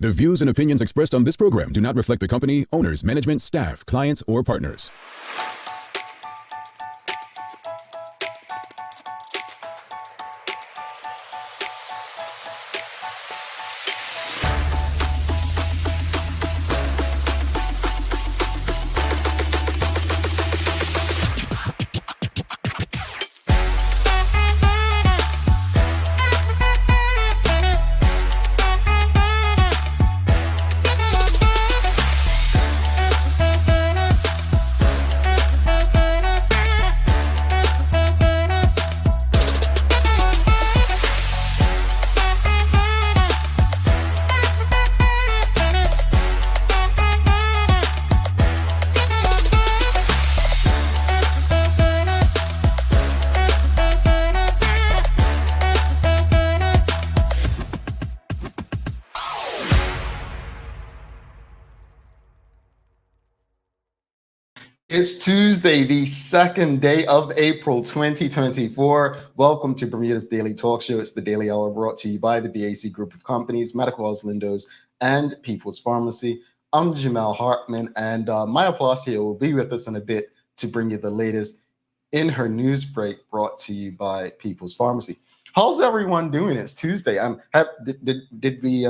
The views and opinions expressed on this program do not reflect the company, owners, management, staff, clients, or partners. It's Tuesday, the second day of April 2024. Welcome to Bermuda's Daily Talk Show. It's the Daily Hour brought to you by the BAC Group of Companies, Medical House Lindos, and People's Pharmacy. I'm Jamel Hartman, and Maya Palacio will be with us in a bit to bring you the latest in her news break brought to you by People's Pharmacy. How's everyone doing? It's Tuesday. Did we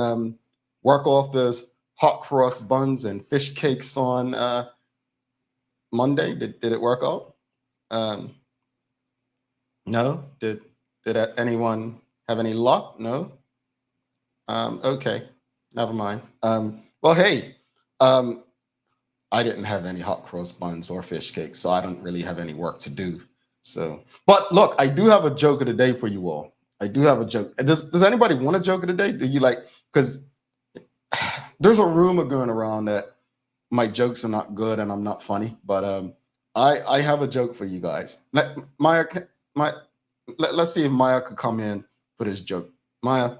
work off those hot cross buns and fish cakes on Monday? Did it work out? No. Did anyone have any luck? No. Okay, never mind. Well, hey, I didn't have any hot cross buns or fish cakes, so I don't really have any work to do. So, but look, I do have a joke of the day for you all. I do have a joke. Does anybody want a joke of the day? Do you like? Because there's a rumor going around that my jokes are not good and I'm not funny, but I have a joke for you guys. Maya, let's see if Maya could come in for this joke. Maya,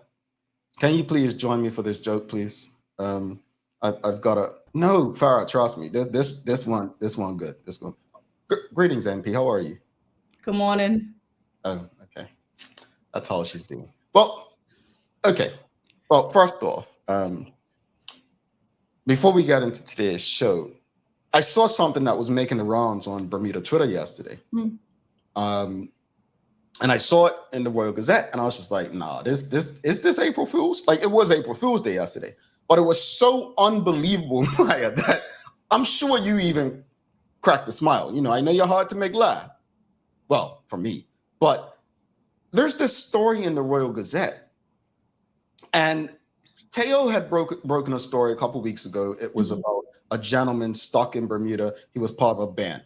can you please join me for this joke, please? I've got a no, Farah, trust me. This one good. This one. Greetings, MP. How are you? Good morning. Oh, okay. That's how she's doing. Well, okay. Well, first off, before we get into today's show, I saw something that was making the rounds on Bermuda Twitter yesterday. And I saw it in the Royal Gazette, and I was just like, nah, is this April Fool's? Like, it was April Fool's Day yesterday, but it was so unbelievable, Maya, that I'm sure you even cracked a smile. You know, I know you're hard to make laugh. Well, for me, but there's this story in the Royal Gazette, and Teo had broken a story a couple weeks ago. It was about a gentleman stuck in Bermuda. He was part of a band,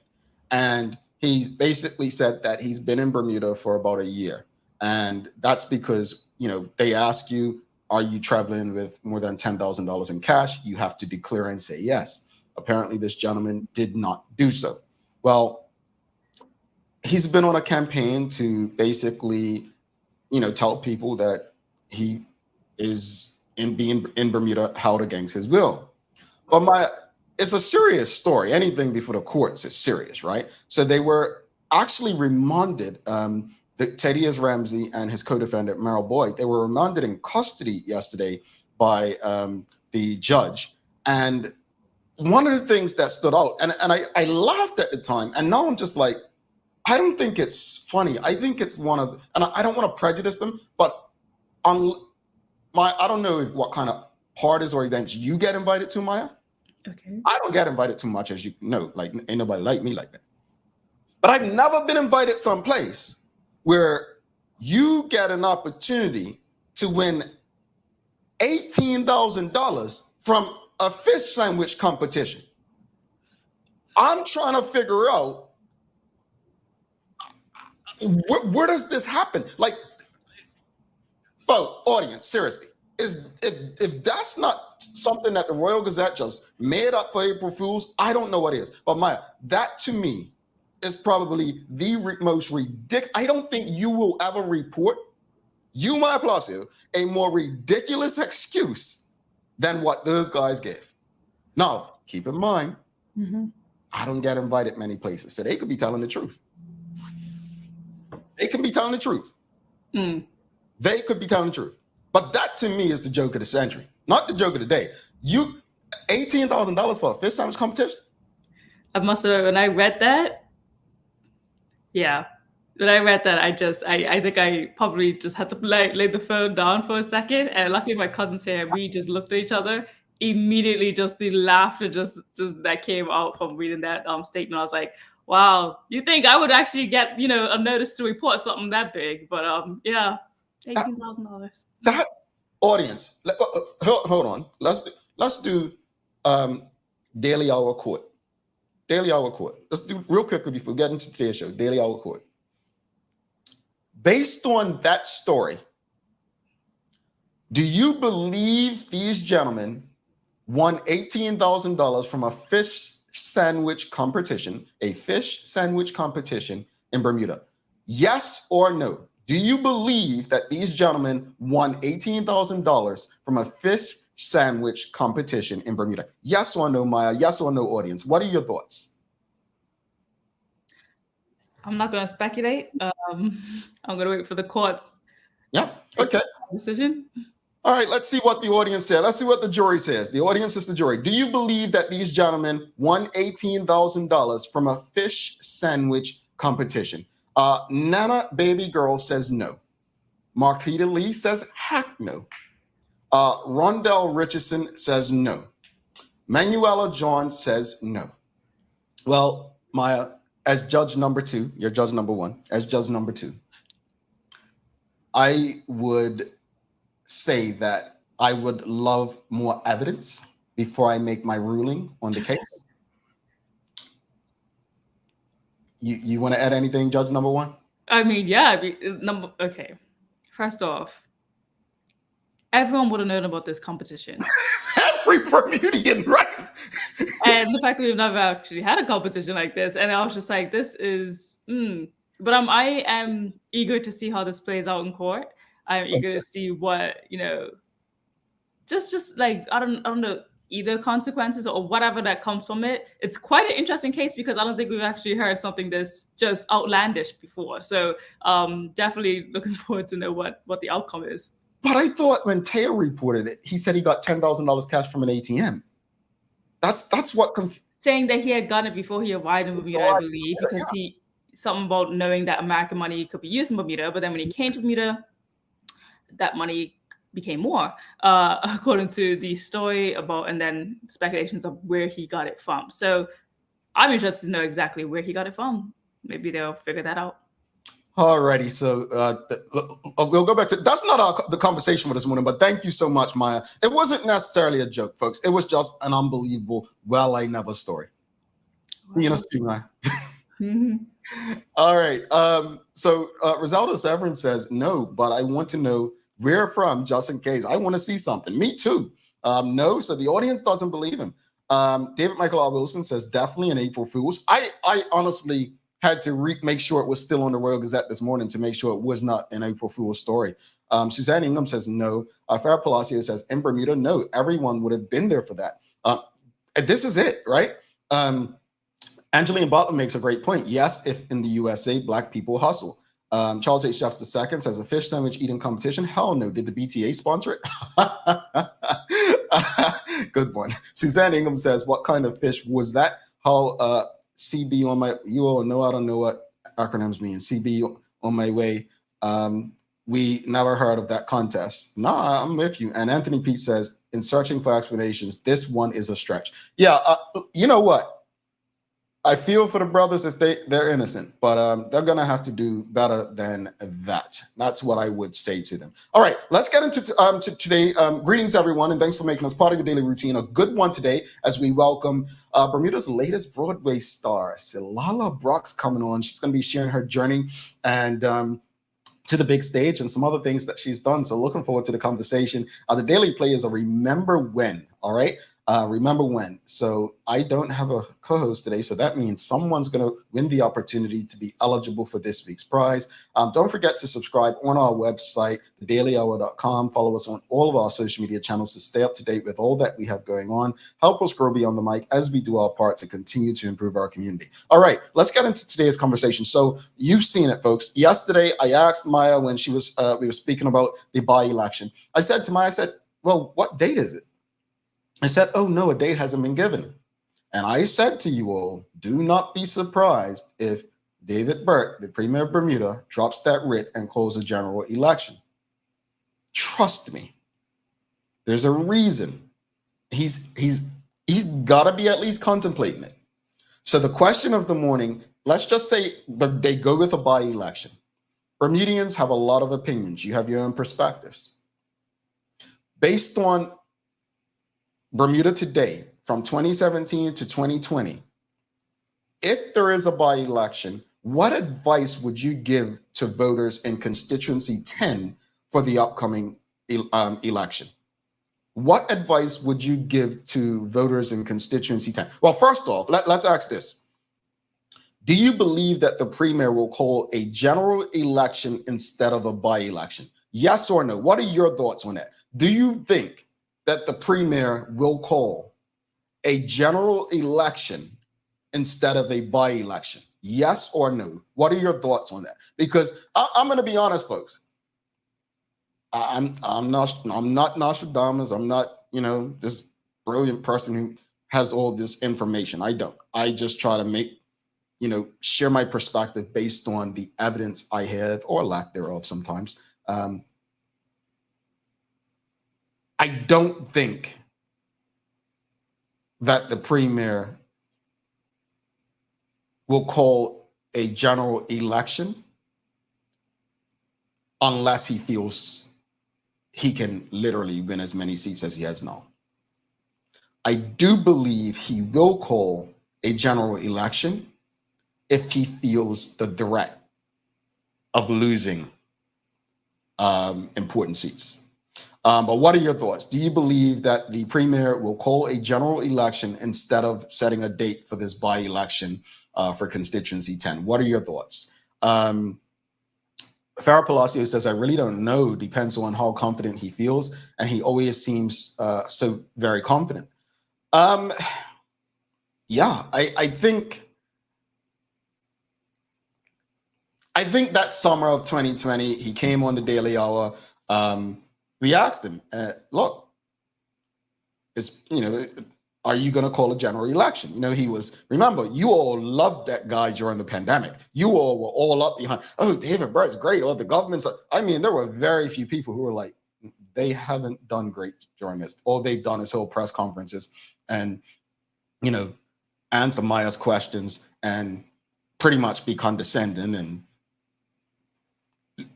and he's basically said that he's been in Bermuda for about a year, and that's because, you know, they ask you, are you traveling with more than $10,000 in cash? You have to declare and say yes. Apparently, this gentleman did not do so. Well, he's been on a campaign to basically, you know, tell people that he is being in Bermuda held against his will. But it's a serious story. Anything before the courts is serious, right? So they were actually remanded, Thaddeus Ramsey and his co-defendant Merrill Boyd, they were remanded in custody yesterday by the judge. And one of the things that stood out, and I laughed at the time, and now I'm just like, I don't think it's funny. I think it's one of, and I don't want to prejudice them, but I don't know what kind of parties or events you get invited to, Maya. Okay. I don't get invited too much, as you know, like ain't nobody like me like that. But I've never been invited someplace where you get an opportunity to win $18,000 from a fish sandwich competition. I'm trying to figure out where does this happen? Like, folks, audience, seriously, if that's not something that the Royal Gazette just made up for April Fools, I don't know what is. But Maya, that to me is probably the most ridiculous. I don't think you will ever report, you, Maya Palacio, a more ridiculous excuse than what those guys gave. Now, keep in mind, I don't get invited many places, so they could be telling the truth. They can be telling the truth. They could be telling the truth. But that to me is the joke of the century. not the joke of the day. You $18,000 for a fish sandwich competition? I must have, when I read that, yeah. When I read that, I think I probably just had to lay the phone down for a second. And luckily my cousin's here, we just looked at each other. Immediately just the laughter just that came out from reading that statement. I was like, wow, you think I would actually get, a notice to report something that big? But yeah, $18,000. That audience, hold on. Let's do Daily Hour Court. Daily Hour Court. Let's do real quickly before we get into today's show. Daily Hour Court. Based on that story, do you believe these gentlemen won $18,000 from a fish sandwich competition in Bermuda? Yes or no? Do you believe that these gentlemen won $18,000 from a fish sandwich competition in Bermuda? Yes or no, Maya? Yes or no, audience? What are your thoughts? I'm not going to speculate. I'm going to wait for the court's decision. All right, let's see what the audience said. Let's see what the jury says. The audience is the jury. Do you believe that these gentlemen won $18,000 from a fish sandwich competition? Nana Baby Girl says no. Marquita Lee says heck no. Rondell Richardson says no. Manuela John says no. Well, Maya, as judge number two, you're judge number one. As judge number two, I would say that I would love more evidence before I make my ruling on the case. You want to add anything, judge number one? I mean, yeah. Okay. First off, everyone would have known about this competition. Every Bermudian, right? And the fact that we've never actually had a competition like this, and I was just like, this is. But I am eager to see how this plays out in court. I'm eager to see what just like I don't know, either consequences or whatever that comes from it. It's quite an interesting case because I don't think we've actually heard something this just outlandish before. So definitely looking forward to know what the outcome is. But I thought when Teo reported it, he said he got $10,000 cash from an ATM. That's what saying that he had gotten it before he arrived in Bermuda, I believe, because something about knowing that American money could be used in Bermuda, but then when he came to Bermuda, that money became more, according to the story and then speculations of where he got it from. So I'm interested to know exactly where he got it from. Maybe they'll figure that out. Alrighty, so we'll go back to that's not the conversation with this morning, but thank you so much, Maya. It wasn't necessarily a joke, folks. It was just an unbelievable never story. See you next week, Maya. All right. So Rosaldo Severin says no, but I want to know where from, just in case. I want to see something. Me too. No, so the audience doesn't believe him. David Michael R. Wilson says definitely an April Fool's. I honestly had to make sure it was still on the Royal Gazette this morning to make sure it was not an April Fool's story. Suzanne Ingham says no. Farrah Palacio says in Bermuda, no. Everyone would have been there for that. This is it, right? Angeline Butler makes a great point. Yes, if in the USA, Black people hustle. Charles H. Jeffs II says a fish sandwich eating competition. Hell no. Did the BTA sponsor it? Good one. Suzanne Ingham says, what kind of fish was that? How CB on my, you all know, I don't know what acronyms mean. CB on my way. We never heard of that contest. Nah, I'm with you. And Anthony Pete says, in searching for explanations, this one is a stretch. Yeah, you know what? I feel for the brothers if they're innocent, but they're going to have to do better than that. That's what I would say to them. All right, let's get into today. Greetings, everyone, and thanks for making us part of your daily routine. A good one today as we welcome Bermuda's latest Broadway star, Tsilala Brock's coming on. She's going to be sharing her journey and to the big stage and some other things that she's done. So looking forward to the conversation. The Daily Play is a remember when, all right? Remember when. So I don't have a co-host today, so that means someone's going to win the opportunity to be eligible for this week's prize. Don't forget to subscribe on our website, thedailyhour.com. Follow us on all of our social media channels to stay up to date with all that we have going on. Help us grow beyond the mic as we do our part to continue to improve our community. All right, let's get into today's conversation. So you've seen it, folks. Yesterday, I asked Maya when she was we were speaking about the by-election. I said to Maya, well, what date is it? I said, oh no, a date hasn't been given. And I said to you all, do not be surprised if David Burt, the Premier of Bermuda, drops that writ and calls a general election. Trust me, there's a reason. He's got to be at least contemplating it. So the question of the morning, let's just say that they go with a by-election. Bermudians have a lot of opinions. You have your own perspectives. Based on Bermuda today, from 2017 to 2020, if there is a by-election, what advice would you give to voters in constituency 10 for the upcoming election? What advice would you give to voters in constituency 10? Well, first off, let's ask this. Do you believe that the Premier will call a general election instead of a by-election? Yes or no? What are your thoughts on that? Do you think that the Premier will call a general election instead of a by-election? Yes or no? What are your thoughts on that? Because I'm going to be honest, folks. I'm not Nostradamus. I'm not, this brilliant person who has all this information. I don't. I just try to share my perspective based on the evidence I have, or lack thereof sometimes. I don't think that the Premier will call a general election unless he feels he can literally win as many seats as he has now. I do believe he will call a general election if he feels the threat of losing important seats. But what are your thoughts? Do you believe that the Premier will call a general election instead of setting a date for this by-election for constituency 10? What are your thoughts? Farah Palacio says, I really don't know. Depends on how confident he feels. And he always seems so very confident. Yeah, I think that summer of 2020, he came on the Daily Hour. We asked him, look, are you going to call a general election? Remember, you all loved that guy during the pandemic. You all were all up behind, oh, David Burt's great. Or the government's, there were very few people who were like, they haven't done great during this. All they've done is hold press conferences and, answer Maya's questions and pretty much be condescending and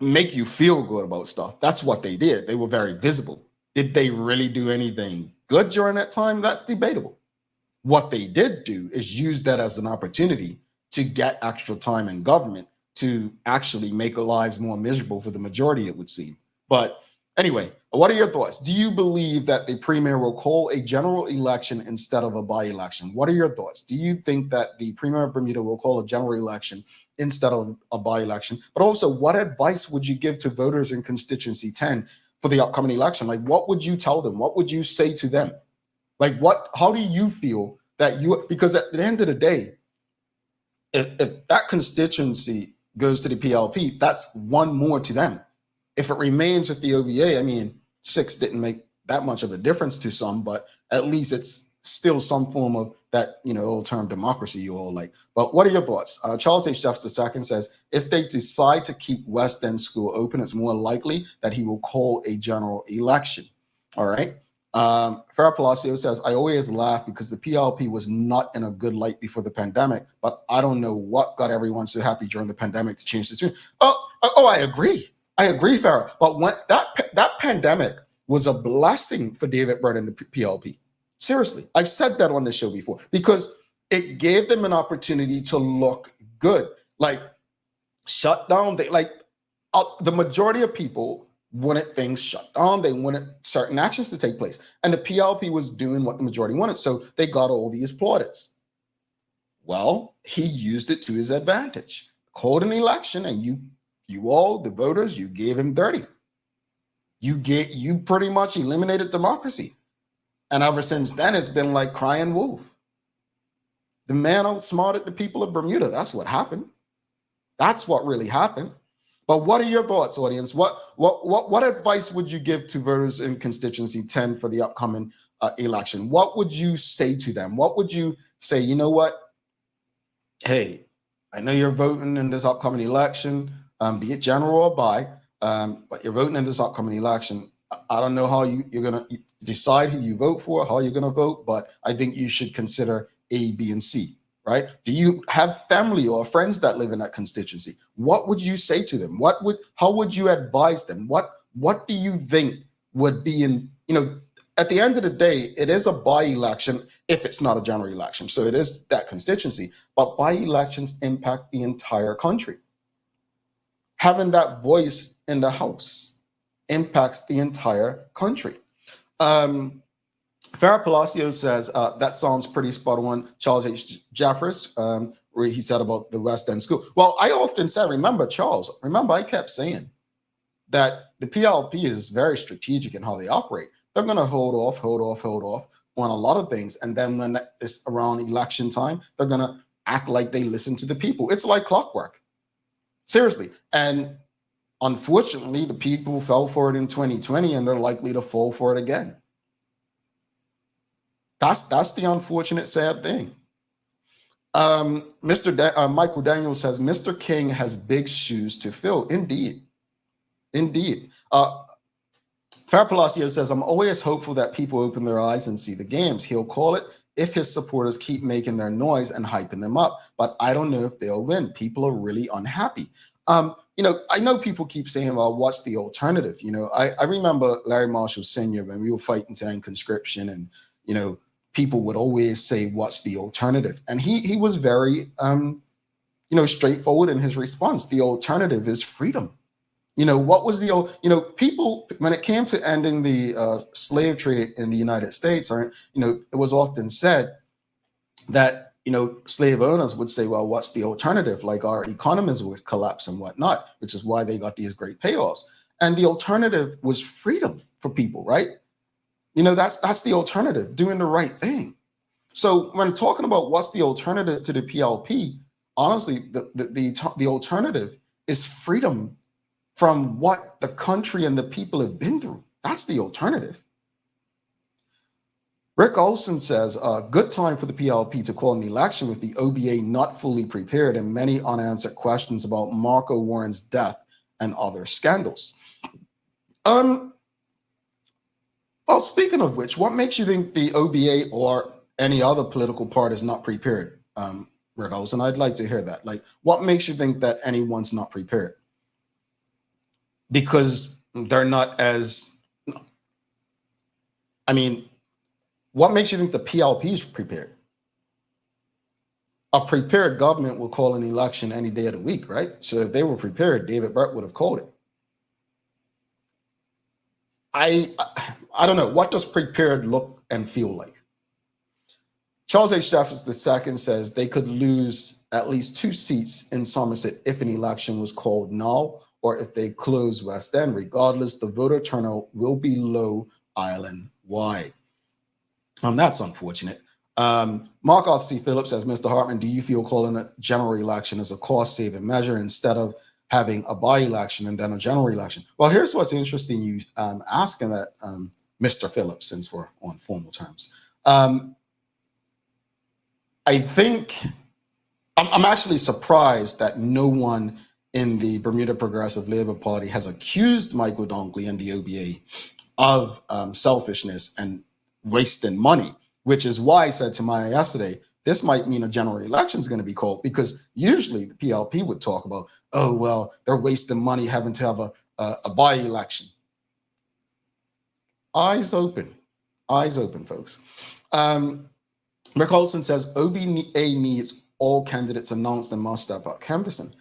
make you feel good about stuff. That's what they did. They were very visible. Did they really do anything good during that time? That's debatable. What they did do is use that as an opportunity to get extra time in government to actually make our lives more miserable for the majority, it would seem. But anyway, what are your thoughts? Do you believe that the Premier will call a general election instead of a by-election? What are your thoughts? Do you think that the Premier of Bermuda will call a general election instead of a by-election? But also, what advice would you give to voters in constituency 10 for the upcoming election? Like, what would you tell them? What would you say to them? Like, how do you feel that because at the end of the day, if that constituency goes to the PLP, that's one more to them. If it remains with the OBA, 6 didn't make that much of a difference to some, but at least it's still some form of that, old term democracy you all like. But what are your thoughts? Charles H. Jeffs II says, if they decide to keep West End School open, it's more likely that he will call a general election. All right. Farah Palacio says, I always laugh because the PLP was not in a good light before the pandemic, but I don't know what got everyone so happy during the pandemic to change the tune. Oh, I agree. I agree, Farah. But when that pandemic was a blessing for David Burt and the PLP. Seriously, I've said that on the show before because it gave them an opportunity to look good. Like shut down, the majority of people wanted things shut down. They wanted certain actions to take place, and the PLP was doing what the majority wanted, so they got all these plaudits. Well, he used it to his advantage. Called an election, and you all, the voters, you gave him 30. You pretty much eliminated democracy. And ever since then, it's been like crying wolf. The man outsmarted the people of Bermuda. That's what happened. That's what really happened. But what are your thoughts, audience? What advice would you give to voters in constituency 10 for the upcoming election? What would you say to them? What would you say? You know what? Hey, I know you're voting in this upcoming election, be it general or by, but you're voting in this upcoming election. I don't know how you're going to decide who you vote for, how you're going to vote, but I think you should consider A, B, and C, right? Do you have family or friends that live in that constituency? What would you say to them? How would you advise them? What do you think would be at the end of the day, it is a by-election if it's not a general election. So it is that constituency, but by-elections impact the entire country. Having that voice in the House impacts the entire country. Farah Palacio says, that sounds pretty spot on. Charles H. Jeffers, where he said about the West End school. Well, I often said, remember I kept saying that the PLP is very strategic in how they operate. They're going to hold off on a lot of things. And then when it's around election time, they're going to act like they listen to the people. It's like clockwork. Seriously. And unfortunately, the people fell for it in 2020, and they're likely to fall for it again. That's the unfortunate, sad thing. Michael Daniels says, Mr. King has big shoes to fill. Indeed. Farah Palacio says, I'm always hopeful that people open their eyes and see the games. He'll call it if his supporters keep making their noise and hyping them up. But I don't know if they'll win. People are really unhappy. I know people keep saying, well, what's the alternative? I remember Larry Marshall Sr. when we were fighting to end conscription, and, people would always say, what's the alternative? And he was very, straightforward in his response. The alternative is freedom. What was people, when it came to ending the slave trade in the United States, it was often said that, slave owners would say, well, what's the alternative? Like our economies would collapse and whatnot, which is why they got these great payoffs. And the alternative was freedom for people, right? That's the alternative, doing the right thing. So when talking about what's the alternative to the PLP, honestly, the alternative is freedom from what the country and the people have been through. That's the alternative. Rick Olson says, good time for the PLP to call an election with the OBA not fully prepared and many unanswered questions about Marco Warren's death and other scandals. Well, speaking of which, what makes you think the OBA or any other political party is not prepared, Rick Olson? I'd like to hear that. Like, what makes you think that anyone's not prepared? Because they're not as, what makes you think the PLP is prepared? A prepared government will call an election any day of the week, right? So if they were prepared, David Brett would have called it. I don't know. What does prepared look and feel like? Charles H. Jeffers II says they could lose at least 2 seats in Somerset if an election was called now, or if they close West End. Regardless, the voter turnout will be low island-wide. That's unfortunate. Mark Arthur C. Phillips says, Mr. Hartman, do you feel calling a general election as a cost-saving measure instead of having a by-election and then a general election? Well, here's what's interesting, you asking that, Mr. Phillips, since we're on formal terms. I think I'm actually surprised that no one in the Bermuda Progressive Labour Party has accused Michael Dunkley and the OBA of selfishness and wasting money, which is why I said to Maya yesterday, this might mean a general election is going to be called, because usually the PLP would talk about, oh, well, they're wasting money having to have a by-election. Eyes open, folks. Rick Olson says, OBA needs all candidates announced and must step up canvassing.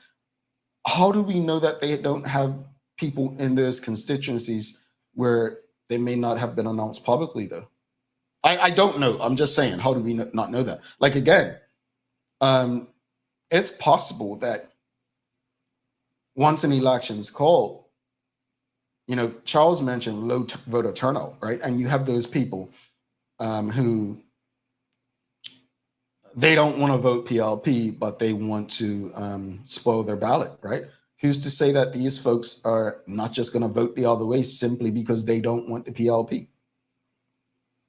How do we know that they don't have people in those constituencies where they may not have been announced publicly, though? I don't know. I'm just saying, how do we not know that? Like, again, it's possible that once an election is called, Charles mentioned low voter turnout, right? And you have those people who they don't want to vote PLP, but they want to spoil their ballot, right? who's to say that these folks are not just going to vote the other way simply because they don't want the PLP?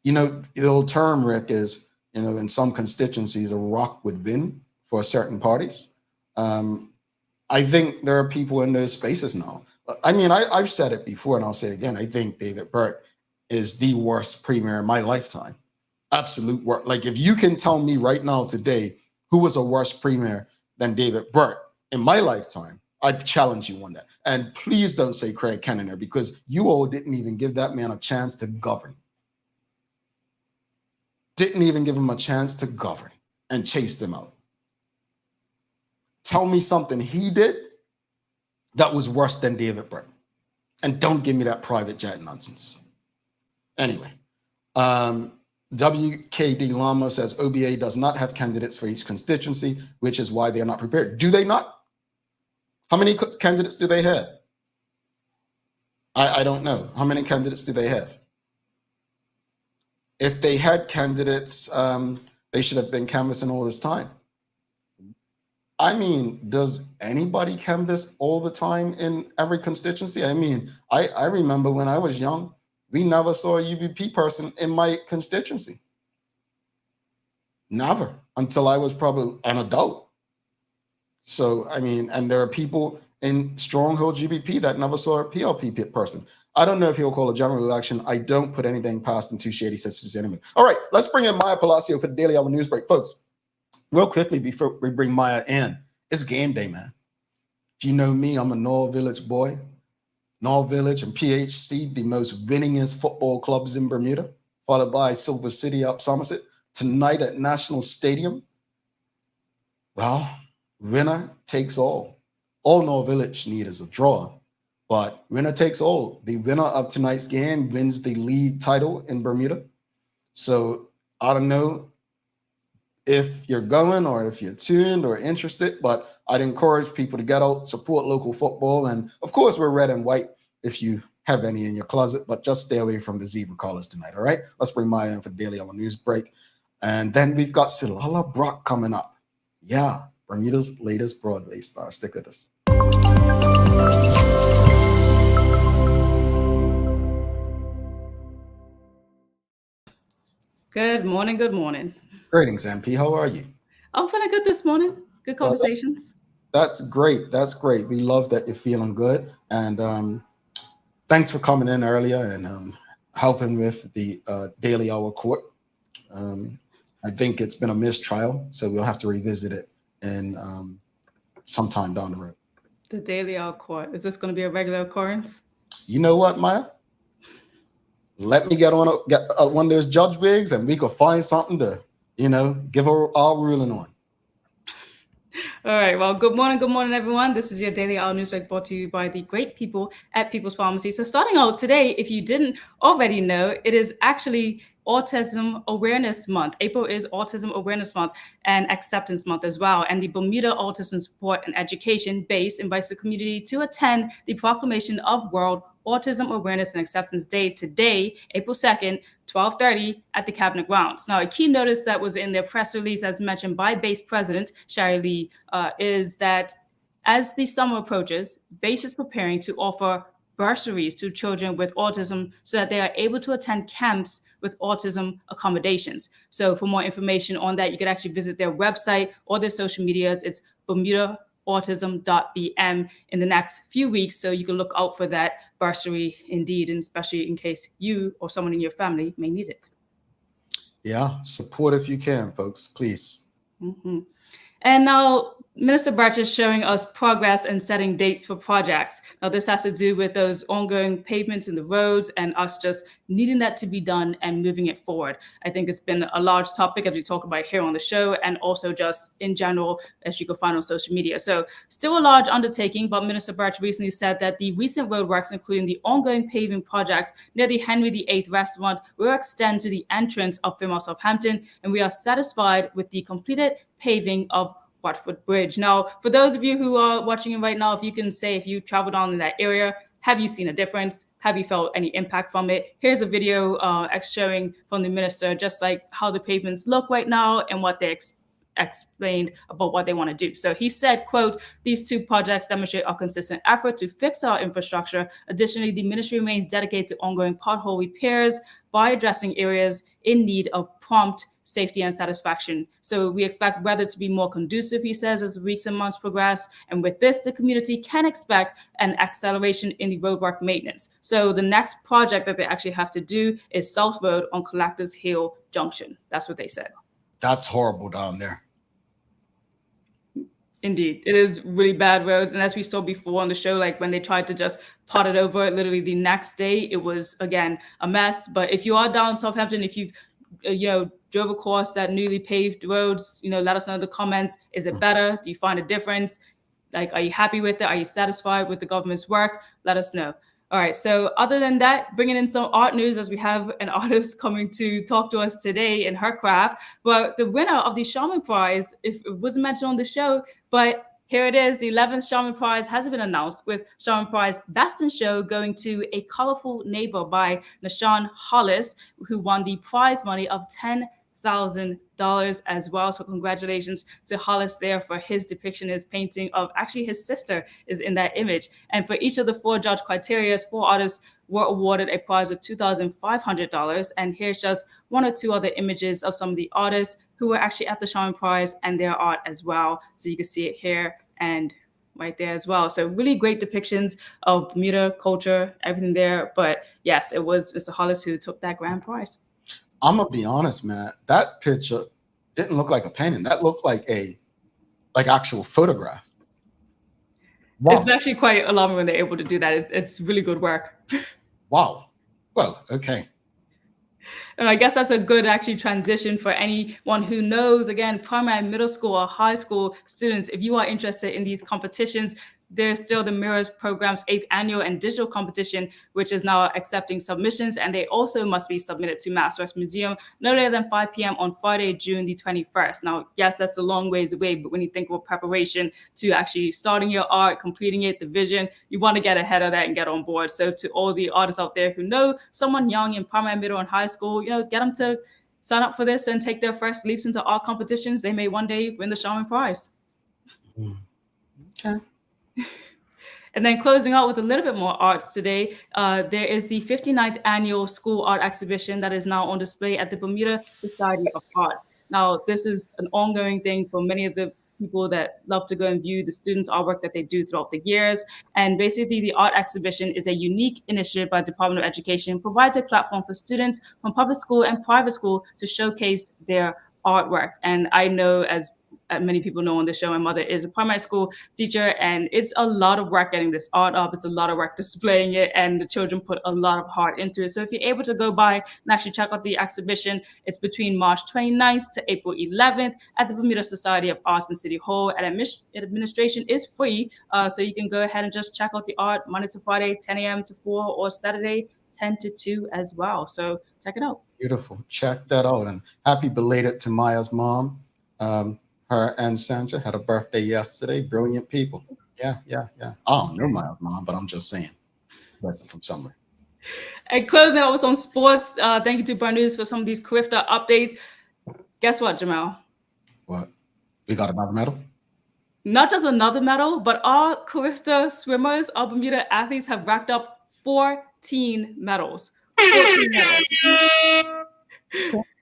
You know, the old term, Rick, is, you know, in some constituencies, a rock would win for certain parties. I think there are people in those spaces now. I mean, I've said it before and I'll say it again. I think David Burt is the worst premier in my lifetime. Absolute worst. Like, if you can tell me right now today who was a worse premier than David Burt in my lifetime, I'd challenge you on that. And please don't say Craig Kennener, because you all didn't even give that man a chance to govern. Didn't even give him a chance to govern and chased him out. Tell me something he did that was worse than David Burt. And don't give me that private jet nonsense. Anyway, WKD Lama says OBA does not have candidates for each constituency, which is why they are not prepared. Do they not? How many candidates do they have? I don't know. How many candidates do they have? If they had candidates, they should have been canvassing all this time. I mean, does anybody canvass all the time in every constituency? I mean, I remember when I was young, we never saw a UBP person in my constituency. Never, until I was probably an adult. So, I mean, and there are people in stronghold GBP that never saw a PLP person. I don't know if he'll call a general election. I don't put anything past him. Too shady sisters anyway. All right, let's bring in Maya Palacio for the Daily Hour News Break. Folks, real quickly before we bring Maya in, it's game day, man. If you know me, I'm a North Village boy. North Village and PHC, the most winningest football clubs in Bermuda, followed by Silver City up Somerset. Tonight at National Stadium, well, winner takes all. All North Village need is a draw, but winner takes all. The winner of tonight's game wins the league title in Bermuda. So I don't know if you're going or if you're tuned or interested, but I'd encourage people to get out, support local football. And of course, we're red and white if you have any in your closet, but just stay away from the zebra colors tonight, all right? Let's bring Maya in for Daily Hour News Break. And then we've got Tsilala Brock coming up. Yeah, Bermuda's latest Broadway star. Stick with us. Good morning, good morning. Greetings, MP. How are you? I'm feeling good this morning. Good conversations. That's great. That's great. We love that you're feeling good. And thanks for coming in earlier and helping with the Daily Hour Court. I think it's been a mistrial, so we'll have to revisit it in sometime down the road. The Daily Hour Court. Is this going to be a regular occurrence? You know what, Maya? Let me get on one of those judge wigs, and we could find something to, you know, give our ruling on. All right. Well, good morning, everyone. This is your Daily Hour News Break brought to you by the great people at People's Pharmacy. So starting out today, if you didn't already know, it is actually Autism Awareness Month. April is Autism Awareness Month and Acceptance Month as well. And the Bermuda Autism Support and Education Base invites the community to attend the proclamation of World Autism Awareness and Acceptance Day today, April 2nd, 12:30 at the Cabinet Grounds. Now, a key notice that was in their press release, as mentioned by Base President Shari Lee, is that as the summer approaches, Base is preparing to offer bursaries to children with autism so that they are able to attend camps with autism accommodations. So for more information on that, you can actually visit their website or their social medias. It's bermudaautism.bm in the next few weeks. So you can look out for that bursary indeed, and especially in case you or someone in your family may need it. Yeah, support if you can, folks, please. Mm-hmm. And now Minister Burt is showing us progress and setting dates for projects. Now, this has to do with those ongoing pavements in the roads and us just needing that to be done and moving it forward. I think it's been a large topic as we talk about here on the show and also just in general, as you can find on social media. So still a large undertaking, but Minister Burt recently said that the recent roadworks, including the ongoing paving projects near the Henry VIII restaurant, will extend to the entrance of Fairmont Southampton, and we are satisfied with the completed paving of Watford Bridge. Now, for those of you who are watching it right now, if you can say if you traveled on in that area, have you seen a difference? Have you felt any impact from it? Here's a video showing from the minister just like how the pavements look right now and what they explained about what they want to do. So he said, quote, "These two projects demonstrate our consistent effort to fix our infrastructure. Additionally, the ministry remains dedicated to ongoing pothole repairs by addressing areas in need of prompt safety and satisfaction. So we expect weather to be more conducive," he says, "as the weeks and months progress. And with this, the community can expect an acceleration in the roadwork maintenance." So the next project that they actually have to do is South Road on Collectors Hill Junction. That's what they said. That's horrible down there. Indeed, it is really bad roads. And as we saw before on the show, like when they tried to just pot it over, literally the next day, it was, again, a mess. But if you are down in Southampton, if you've, drove across that newly paved roads, let us know in the comments. Is it better? Do you find a difference? Like, are you happy with it? Are you satisfied with the government's work? Let us know. All right. So other than that, bringing in some art news, as we have an artist coming to talk to us today in her craft. But the winner of the Shaman Prize, if it wasn't mentioned on the show, but here it is, the 11th Shaman Prize has been announced, with Shaman Prize Best in Show going to A Colorful Neighbor by Nashawn Hollis, who won the prize money of $10,000 as well. So congratulations to Hollis there for his depiction, his painting of actually his sister is in that image. And for each of the 4 judge criteria, 4 artists were awarded a prize of $2,500. And here's just 1 or 2 other images of some of the artists who were actually at the Shaman Prize and their art as well. So you can see it here and right there as well. So really great depictions of Bermuda culture, everything there. But yes, it was Mr. Hollis who took that grand prize. I'm gonna be honest, man. That picture didn't look like a painting. That looked like actual photograph. Wow. It's actually quite alarming when they're able to do that. It's really good work. Wow. Well, okay. And I guess that's a good actually transition for anyone who knows, again, primary, middle school, or high school students. If you are interested in these competitions, there's still the Mirrors program's 8th annual and digital competition, which is now accepting submissions, and they also must be submitted to Massachusetts Museum no later than 5 p.m. on Friday, June the 21st. Now, yes, that's a long ways away, but when you think about preparation to actually starting your art, completing it, the vision, you want to get ahead of that and get on board. So to all the artists out there who know someone young in primary, middle, and high school, get them to sign up for this and take their first leaps into art competitions. They may one day win the Shaman Prize. Okay. And then closing out with a little bit more arts today, there is the 59th annual school art exhibition that is now on display at the Bermuda Society of Arts. Now, this is an ongoing thing for many of the people that love to go and view the students' artwork that they do throughout the years. And basically, the art exhibition is a unique initiative by the Department of Education, provides a platform for students from public school and private school to showcase their artwork. And I know, as many people know on the show, my mother is a primary school teacher, and it's a lot of work getting this art up. It's a lot of work displaying it, and the children put a lot of heart into it. So if you're able to go by and actually check out the exhibition, it's between March 29th to April 11th at the Bermuda Society of Arts in City Hall. And administration is free, so you can go ahead and just check out the art Monday to Friday, 10 a.m. to 4, or Saturday, 10 to 2 as well. So check it out. Beautiful. Check that out. And happy belated to Maya's mom. Her and Sandra had a birthday yesterday. Brilliant people. Yeah. I don't know Maya's mom, but I'm just saying. That's from somewhere. And closing out with some sports. Thank you to Burn News for some of these Carifta updates. Guess what, Jamal? What? We got another medal? Not just another medal, but our Carifta swimmers, our Bermuda athletes have racked up 14 medals. 14 medals.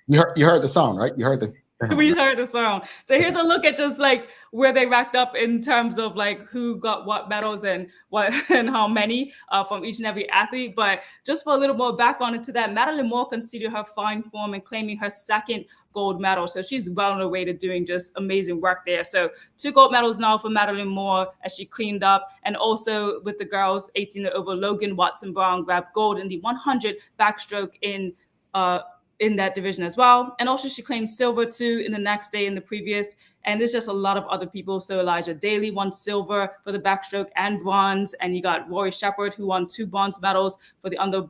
You heard the sound, right? You heard the... We heard the song. So here's a look at just like where they racked up in terms of like who got what medals and what and how many from each and every athlete. But just for a little more background into that, Madeline Moore considered her fine form and claiming her 2nd gold medal. So she's well on her way to doing just amazing work there. So 2 gold medals now for Madeline Moore as she cleaned up. And also with the girls 18 and over, Logan Watson Brown grabbed gold in the 100 backstroke in that division as well. And also she claimed silver too in the next day in the previous. And there's just a lot of other people. So Elijah Daly won silver for the backstroke and bronze. And you got Rory Shepard, who won 2 bronze medals for the under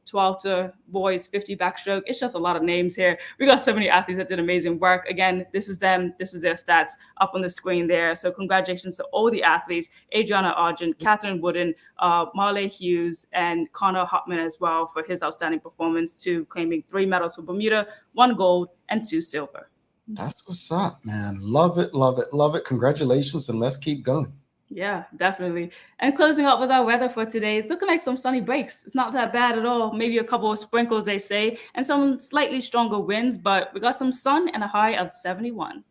12 to boys 50 backstroke. It's just a lot of names here. We got so many athletes that did amazing work. Again, this is them. This is their stats up on the screen there. So congratulations to all the athletes, Adriana Argent, Catherine Wooden, Marley Hughes, and Connor Hopman as well for his outstanding performance too, claiming 3 medals for Bermuda, 1 gold and 2 silver. That's what's up, man. Love it, love it, love it. Congratulations, and let's keep going. Yeah, definitely. And closing up with our weather for today, it's looking like some sunny breaks. It's not that bad at all. Maybe a couple of sprinkles, they say, and some slightly stronger winds, but we got some sun and a high of 71.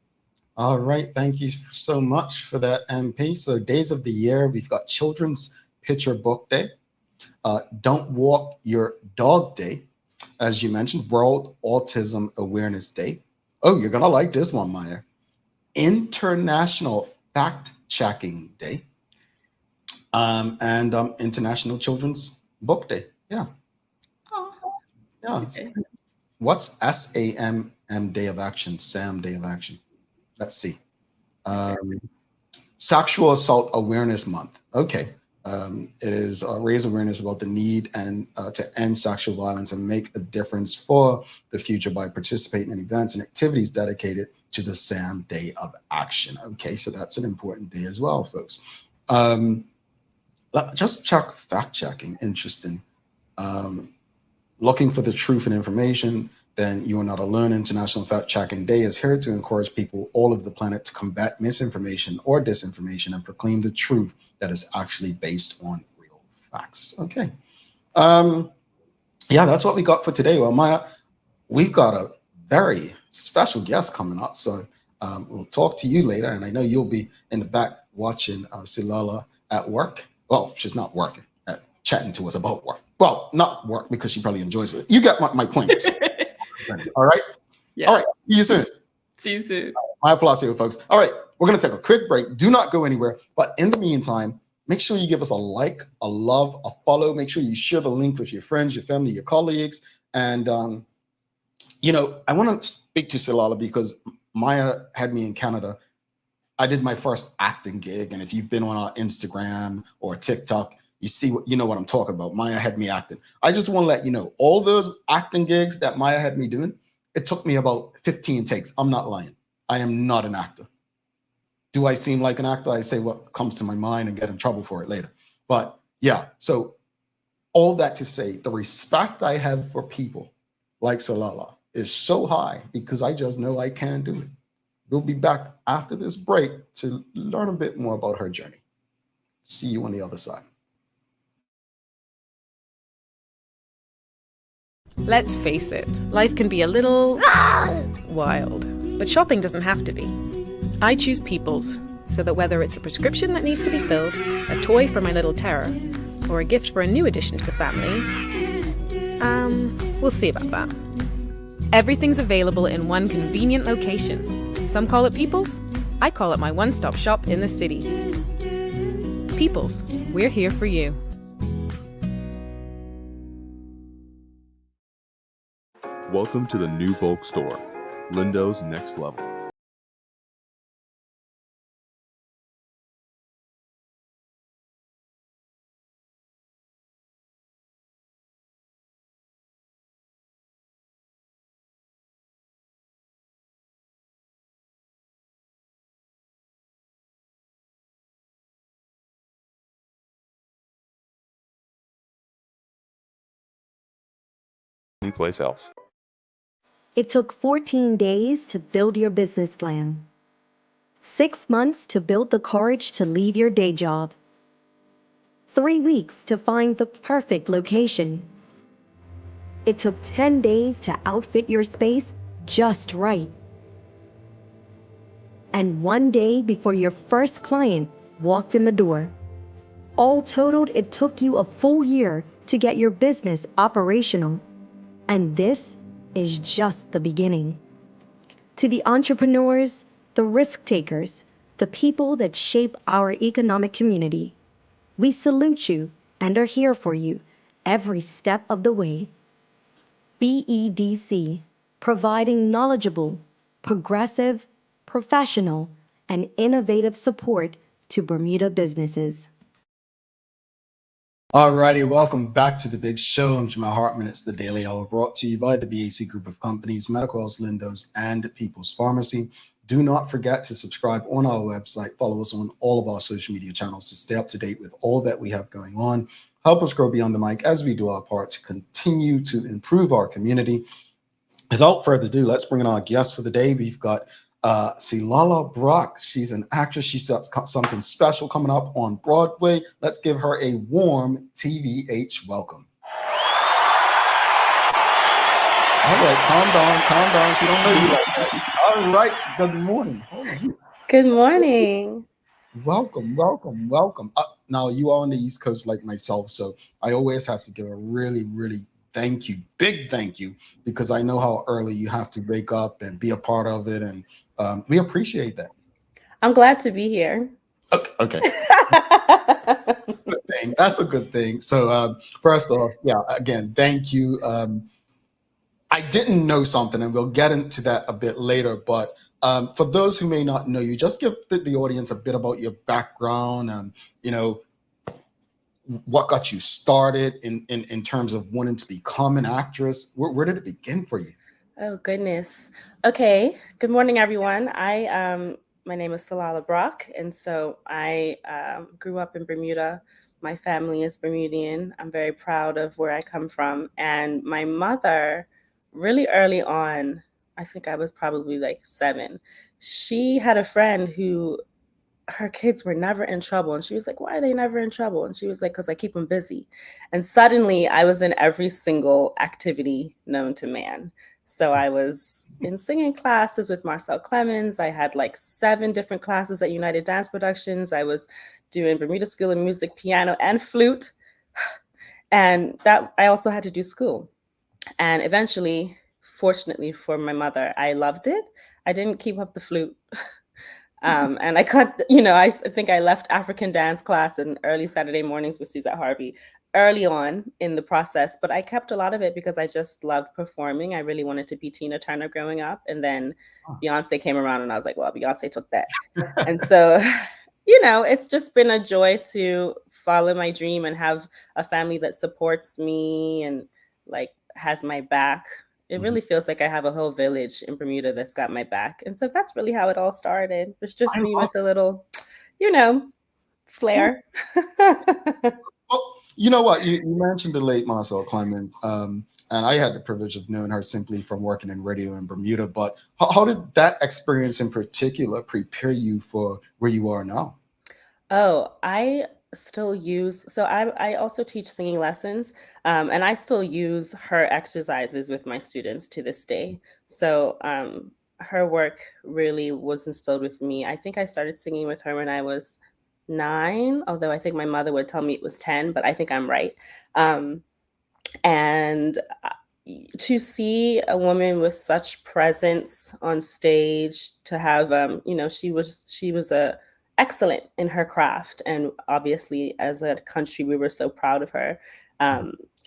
All right, thank you so much for that, MP. So days of the year, we've got Children's Picture Book Day, Don't Walk Your Dog Day, as you mentioned, World Autism Awareness Day. Oh, you're gonna like this one, Maya. International Fact-Checking Day, and International Children's Book Day. Yeah, Oh, yeah. okay. What's SAMM Day of Action? SAM Day of Action. Let's see. Sexual Assault Awareness Month. Okay. It is raise awareness about the need and to end sexual violence and make a difference for the future by participating in events and activities dedicated to the SAM Day of Action. Okay, so that's an important day as well, folks. Just check fact checking. Interesting. Looking for the truth and information, then you are not alone. International Fact Checking Day is here to encourage people all over the planet to combat misinformation or disinformation and proclaim the truth that is actually based on real facts. Okay. Yeah, that's what we got for today. Well, Maya, we've got a very special guest coming up. So we'll talk to you later. And I know you'll be in the back watching Tsilala at work. Well, she's not working, chatting to us about work. Well, not work because she probably enjoys it. You got my point. All right. Yes. All right. See you soon. See you soon. My applause here, folks. All right. We're going to take a quick break. Do not go anywhere. But in the meantime, make sure you give us a like, a love, a follow. Make sure you share the link with your friends, your family, your colleagues. And, I want to speak to Tsilala because Maya had me in Canada. I did my first acting gig. And if you've been on our Instagram or TikTok, you know what I'm talking about. Maya had me acting. I just want to let you know, all those acting gigs that Maya had me doing, it took me about 15 takes. I'm not lying. I am not an actor. Do I seem like an actor? I say what comes to my mind and get in trouble for it later. But yeah, so all that to say, the respect I have for people like Tsilala is so high because I just know I can do it. We'll be back after this break to learn a bit more about her journey. See you on the other side. Let's face it, life can be a little wild, but shopping doesn't have to be. I choose People's, so that whether it's a prescription that needs to be filled, a toy for my little terror, or a gift for a new addition to the family, we'll see about that. Everything's available in one convenient location. Some call it People's, I call it my one-stop shop in the city. People's, we're here for you. Welcome to the new bulk store, Lindo's Next Level. Anyplace else. It took 14 days to build your business plan. 6 months to build the courage to leave your day job. 3 weeks to find the perfect location. It took 10 days to outfit your space just right. And 1 day before your first client walked in the door. All totaled, it took you a full year to get your business operational. And this is just the beginning. To the entrepreneurs, the risk takers, the people that shape our economic community, we salute you and are here for you every step of the way. BEDC, providing knowledgeable, progressive, professional, and innovative support to Bermuda businesses. All righty, welcome back to the big show. I'm Jamal Hartman. It's the Daily Hour brought to you by the BAC Group of Companies, Medical House, Lindo's, and People's Pharmacy. Do not forget to subscribe on our website. Follow us on all of our social media channels to stay up to date with all that we have going on. Help us grow beyond the mic as we do our part to continue to improve our community. without further ado, let's bring in our guest for the day. We've got Tsilala Brock. She's an actress. She's got something special coming up on Broadway. Let's give her a warm TVH welcome. All right, calm down. She don't know you like that. All right, good morning. Good morning. Welcome. Now, you are on the East Coast like myself, so I always have to give a really, really big thank you, because I know how early you have to wake up and be a part of it, and we appreciate that. I'm glad to be here. Okay. That's a good thing. So first off, yeah, again, thank you. I didn't know something, and we'll get into that a bit later, but for those who may not know you, just give the audience a bit about your background and, what got you started in terms of wanting to become an actress. Where did it begin for you? Oh, goodness. Okay. Good morning, everyone. My name is Tsilala Brock, and so I grew up in Bermuda. My family is Bermudian. I'm very proud of where I come from. And my mother, really early on, I think I was probably like 7, she had a friend who her kids were never in trouble. And she was like, why are they never in trouble? And she was like, because I keep them busy. And suddenly I was in every single activity known to man. So I was in singing classes with Marcel Clemens. I had like 7 different classes at United Dance Productions. I was doing Bermuda School of Music, piano, and flute. And that I also had to do school. And eventually, fortunately for my mother, I loved it. I didn't keep up the flute. And I cut, I think I left African dance class in early Saturday mornings with Suzette Harvey early on in the process, but I kept a lot of it because I just loved performing. I really wanted to be Tina Turner growing up. And then Beyonce came around and I was like, well, Beyonce took that. And so, it's just been a joy to follow my dream and have a family that supports me and like has my back. It really feels like I have a whole village in Bermuda that's got my back. And so that's really how it all started. It was just me with a little, flair. Well, you know what? You mentioned the late Marcel Clemens, and I had the privilege of knowing her simply from working in radio in Bermuda. But how did that experience in particular prepare you for where you are now? Oh, I also teach singing lessons, and I still use her exercises with my students to this day. So her work really was instilled with me. I think I started singing with her when I was 9, although I think my mother would tell me it was 10, but I think I'm right. And to see a woman with such presence on stage, to have, she was excellent in her craft. And obviously, as a country, we were so proud of her.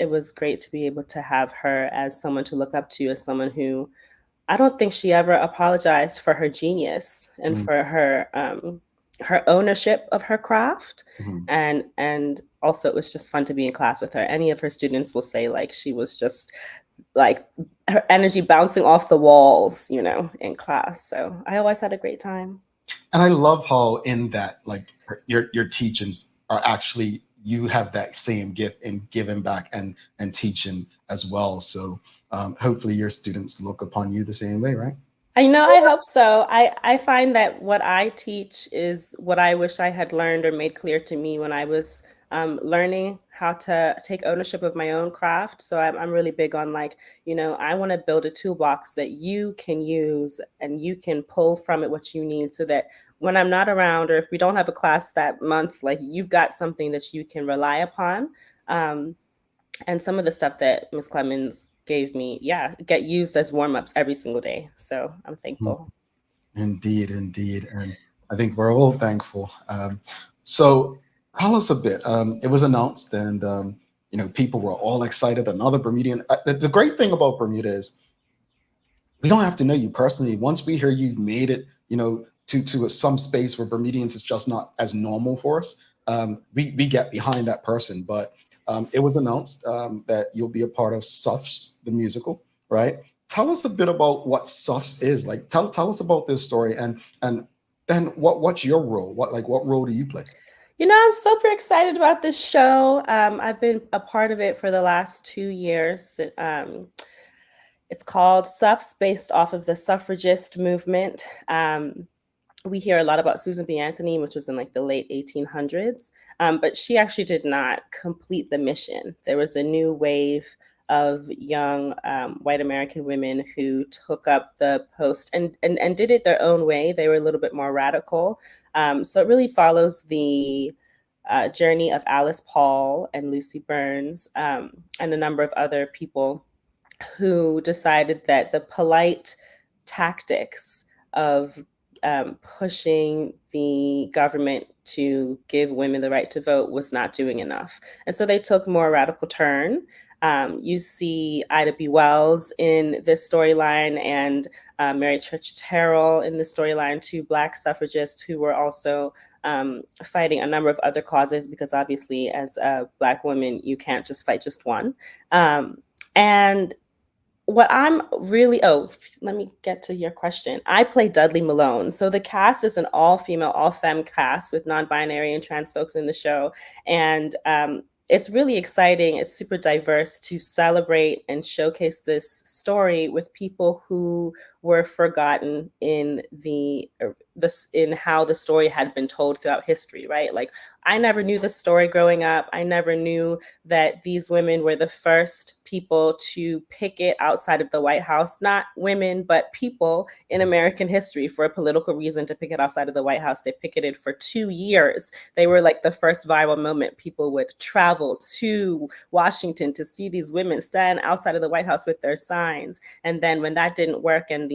It was great to be able to have her as someone to look up to, as someone who I don't think she ever apologized for her genius and for her ownership of her craft. And also it was just fun to be in class with her. Any of her students will say like she was just like her energy bouncing off the walls, in class. So I always had a great time. And I love how in that, like your teachings are actually, you have that same gift in giving back and teaching as well. So hopefully your students look upon you the same way, right? I hope so. I find that what I teach is what I wish I had learned or made clear to me when I was learning how to take ownership of my own craft. So I'm really big on like, I want to build a toolbox that you can use and you can pull from it what you need, so that when I'm not around, or if we don't have a class that month, like you've got something that you can rely upon. And some of the stuff that Ms. Clemens gave me, get used as warm-ups every single day. So I'm thankful. Indeed. And I think we're all thankful. So tell us a bit. It was announced and, people were all excited. Another Bermudian. The great thing about Bermuda is we don't have to know you personally. Once we hear you've made it, to some space where Bermudians is just not as normal for us, we get behind that person. But it was announced that you'll be a part of Suffs, the musical, right? Tell us a bit about what Suffs is. Like, tell us about this story, and then what's your role? What role do you play? I'm super excited about this show. I've been a part of it for the last 2 years. It's called Suffs, based off of the suffragist movement. We hear a lot about Susan B. Anthony, which was in like the late 1800s, but she actually did not complete the mission. There was a new wave of young white American women who took up the post and did it their own way. They were a little bit more radical. So it really follows the journey of Alice Paul and Lucy Burns and a number of other people who decided that the polite tactics of pushing the government to give women the right to vote was not doing enough. And so they took a more radical turn. You see Ida B. Wells in this storyline and Mary Church Terrell in this storyline, two Black suffragists who were also fighting a number of other causes, because obviously as a Black woman, you can't just fight just one. And what I'm really, let me get to your question. I play Dudley Malone. So the cast is an all-female, all-femme cast with non-binary and trans folks in the show. And it's really exciting. It's super diverse to celebrate and showcase this story with people who were forgotten in in how the story had been told throughout history, right? Like, I never knew this story growing up. I never knew that these women were the first people to picket outside of the White House, not women, but people in American history for a political reason to picket outside of the White House. They picketed for 2 years. They were like the first viral moment. People would travel to Washington to see these women stand outside of the White House with their signs. And then when that didn't work and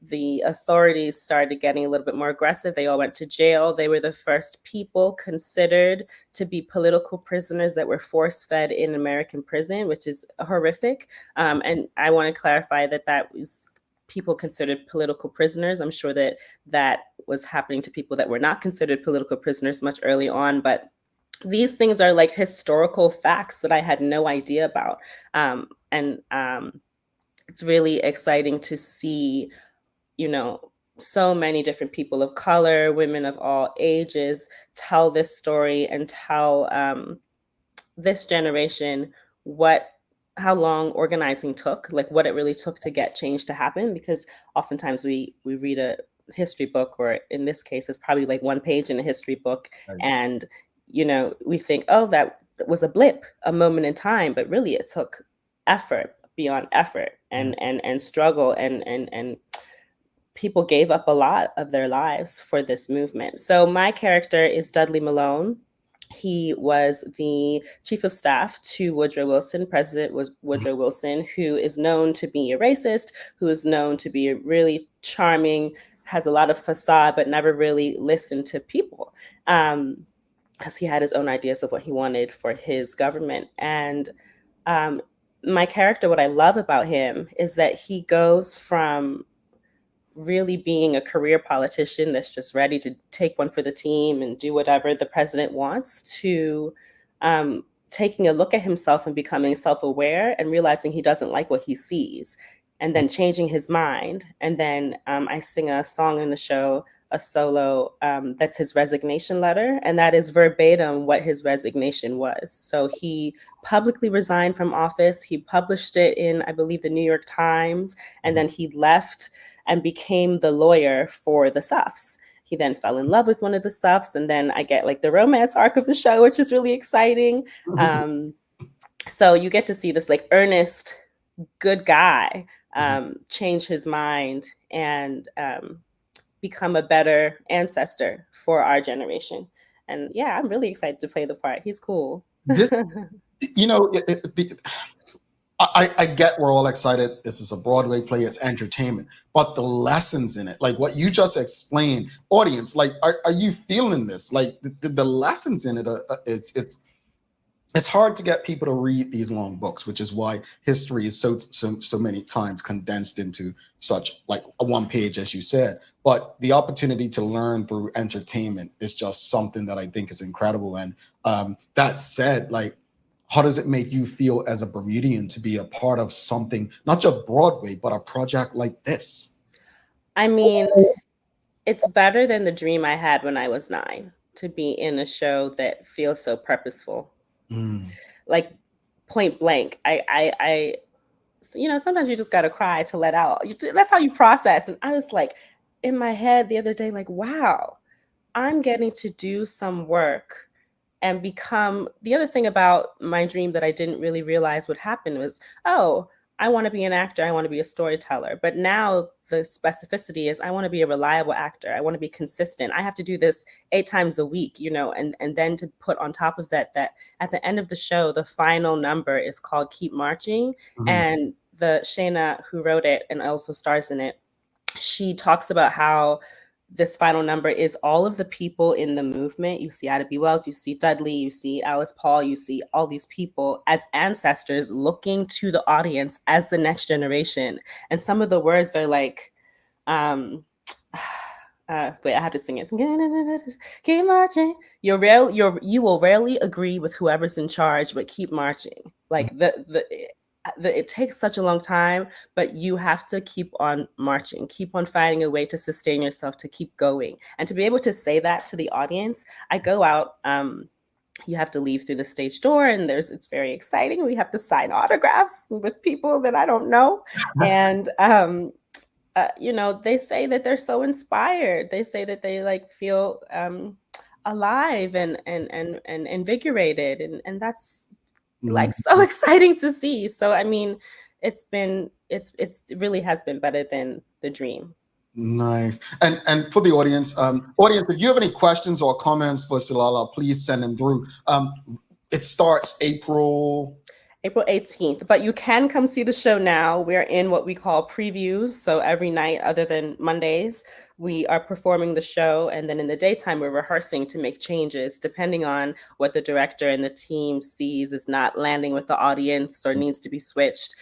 the authorities started getting a little bit more aggressive, they all went to jail. They were the first people considered to be political prisoners that were force-fed in American prison, which is horrific. And I want to clarify that was people considered political prisoners. I'm sure that was happening to people that were not considered political prisoners much early on, but these things are like historical facts that I had no idea about. It's really exciting to see, so many different people of color, women of all ages, tell this story and tell this generation how long organizing took, like what it really took to get change to happen. Because oftentimes we read a history book, or in this case, it's probably like one page in a history book, and we think, oh, that was a blip, a moment in time, but really it took effort beyond effort and struggle and people gave up a lot of their lives for this movement. So my character is Dudley Malone. He was the chief of staff to Woodrow Wilson. President was Woodrow Wilson, who is known to be a racist, who is known to be really charming, has a lot of facade, but never really listened to people, because he had his own ideas of what he wanted for his government. And my character, what I love about him is that he goes from really being a career politician that's just ready to take one for the team and do whatever the president wants, to taking a look at himself and becoming self-aware and realizing he doesn't like what he sees, and then changing his mind. And then I sing a song in the show, a solo, that's his resignation letter, and that is verbatim what his resignation was. So he publicly resigned from office. He published it in, I believe, the New York Times, and then he left and became the lawyer for the Suffs. He then fell in love with one of the Suffs, and then I get like the romance arc of the show, which is really exciting. So you get to see this like earnest, good guy change his mind and become a better ancestor for our generation. And yeah, I'm really excited to play the part. He's cool. I get we're all excited. This is a Broadway play. It's entertainment. But the lessons in it, like what you just explained, audience, like, are you feeling this? Like the lessons in it, it's hard to get people to read these long books, which is why history is so many times condensed into such like a one page, as you said. But the opportunity to learn through entertainment is just something that I think is incredible. And that said, like, how does it make you feel as a Bermudian to be a part of something, not just Broadway, but a project like this? I mean, it's better than the dream I had when I was 9, to be in a show that feels so purposeful. Like, point blank, I sometimes you just got to cry to let out. That's how you process. And I was like, in my head the other day, like, wow, I'm getting to do some work and become. The other thing about my dream that I didn't really realize would happen was, oh, I want to be an actor. I want to be a storyteller. But now the specificity is I want to be a reliable actor. I want to be consistent. I have to do this 8 times a week, and then to put on top of that at the end of the show, the final number is called Keep Marching. And the Shayna who wrote it and also stars in it, she talks about how this final number is all of the people in the movement. You see Ida B. Wells, you see Dudley, you see Alice Paul, you see all these people as ancestors looking to the audience as the next generation. And some of the words are like, wait, I have to sing it. Keep marching. You will rarely agree with whoever's in charge, but keep marching. Like it takes such a long time, but you have to keep on marching, keep on finding a way to sustain yourself, to keep going. And to be able to say that to the audience, I go out, you have to leave through the stage door and it's very exciting. We have to sign autographs with people that I don't know. And, they say that they're so inspired. They say that they like feel alive and invigorated. And that's like so exciting to see. So I mean, it's really has been better than the dream. Nice. And for the audience, if you have any questions or comments for Tsilala, please send them through. It starts April 18th, but you can come see the show now. We're in what we call previews. So every night other than Mondays, we are performing the show. And then in the daytime, we're rehearsing to make changes depending on what the director and the team sees is not landing with the audience or needs to be switched.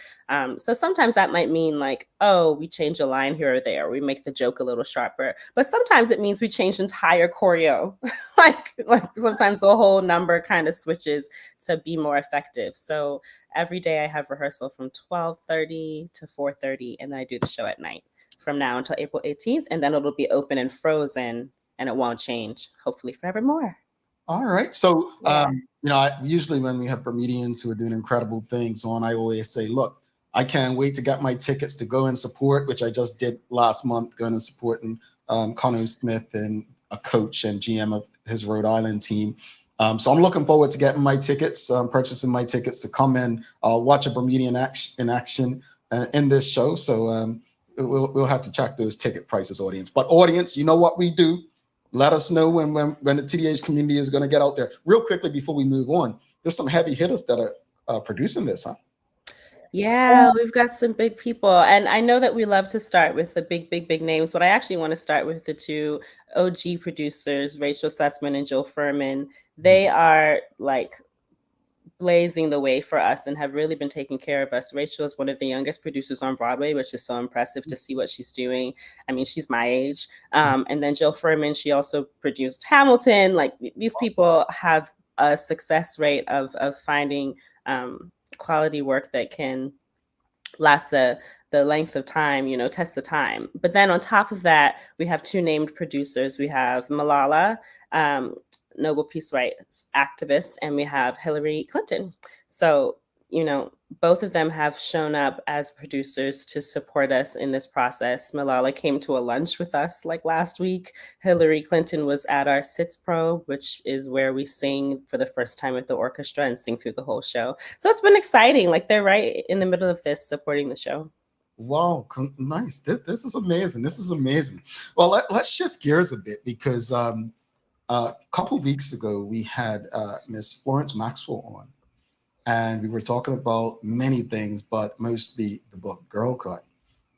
So sometimes that might mean like, oh, we change a line here or there. We make the joke a little sharper. But sometimes it means we change entire choreo. like sometimes the whole number kind of switches to be more effective. So every day I have rehearsal from 12:30 to 4:30, and then I do the show at night from now until April 18th. And then it'll be open and frozen, and it won't change, hopefully forevermore. All right. So, usually when we have Bermudians who are doing incredible things on, I always say, look, I can't wait to get my tickets to go and support, which I just did last month, going and supporting Connor Smith and a coach and GM of his Rhode Island team. So I'm looking forward to getting my tickets, purchasing my tickets to come and watch a Bermudian in action in this show. So we'll have to check those ticket prices, audience. But audience, you know what we do. Let us know when the TDH community is going to get out there. Real quickly before we move on, there's some heavy hitters that are producing this, huh? Yeah, we've got some big people. And I know that we love to start with the big names, but I actually want to start with the 2 OG producers, Rachel Sussman and Jill Furman. They are like blazing the way for us and have really been taking care of us. Rachel is one of the youngest producers on Broadway, which is so impressive to see what she's doing. I mean, she's my age. And then Jill Furman, she also produced Hamilton. Like these people have a success rate of finding quality work that can last the length of time, test the time. But then on top of that, we have 2 named producers. We have Malala, Nobel Peace Rights activist, and we have Hillary Clinton. So, both of them have shown up as producers to support us in this process. Malala came to a lunch with us like last week. Hillary Clinton was at our Sits Pro, which is where we sing for the first time with the orchestra and sing through the whole show. So it's been exciting. Like they're right in the middle of this supporting the show. Wow, nice. This is amazing. This is amazing. Well, let's shift gears a bit because a couple weeks ago we had Miss Florence Maxwell on. And we were talking about many things, but mostly the book Girl Cut.